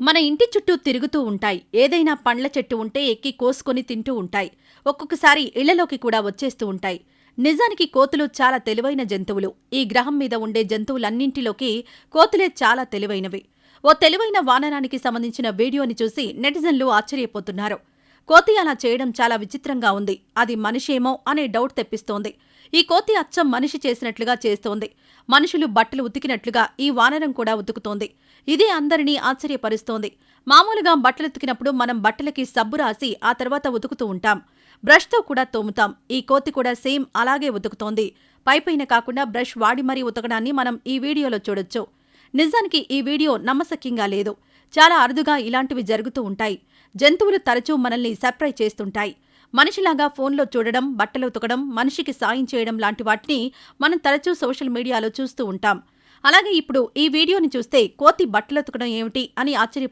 మన ఇంటి చుట్టూ తిరుగుతూ ఉంటాయి. ఏదైనా పండ్ల చెట్టు ఉంటే ఎక్కి కోసుకొని తింటూ ఉంటాయి. ఒక్కొక్కసారి ఇళ్లలోకి కూడా వచ్చేస్తూ ఉంటాయి. నిజానికి కోతులు చాలా తెలివైన జంతువులు. ఈ గ్రహం మీద ఉండే జంతువులన్నింటిలోకి కోతులే చాలా తెలివైనవి. ఓ తెలివైన వానరానికి సంబంధించిన వీడియోని చూసి నెటిజన్లు ఆశ్చర్యపోతున్నారు. కోతి అలా చేయడం చాలా విచిత్రంగా ఉంది. అది మనిషేమో అనే డౌట్ తెప్పిస్తోంది. ఈ కోతి అచ్చం మనిషి చేసినట్లుగా చేస్తోంది. మనుషులు బట్టలు ఉతికినట్లుగా ఈ వానరం కూడా ఉతుకుతోంది. ఇదే అందరినీ ఆశ్చర్యపరుస్తోంది. మామూలుగా బట్టలుతికినప్పుడు మనం బట్టలకి సబ్బు రాసి ఆ తర్వాత ఉతుకుతూ ఉంటాం. బ్రష్తో కూడా తోముతాం. ఈ కోతి కూడా సేమ్ అలాగే ఉతుకుతోంది. పైపైన కాకుండా బ్రష్ వాడి మరీ ఉతకడాన్ని మనం ఈ వీడియోలో చూడొచ్చు. నిజానికి ఈ వీడియో నమ్మశక్యంగా లేదు. చాలా అరుదుగా ఇలాంటివి జరుగుతూ ఉంటాయి. జంతువులు తరచూ మనల్ని సర్ప్రైజ్ చేస్తుంటాయి. మనిషిలాగా ఫోన్లో చూడడం, బట్టలు ఉతకడం, మనిషికి సాయం చేయడం లాంటి వాటిని మనం తరచూ సోషల్ మీడియాలో చూస్తూ ఉంటాం. అలాగే ఇప్పుడు ఈ వీడియోని చూస్తే కోతి బట్టలుతకడం ఏమిటి అని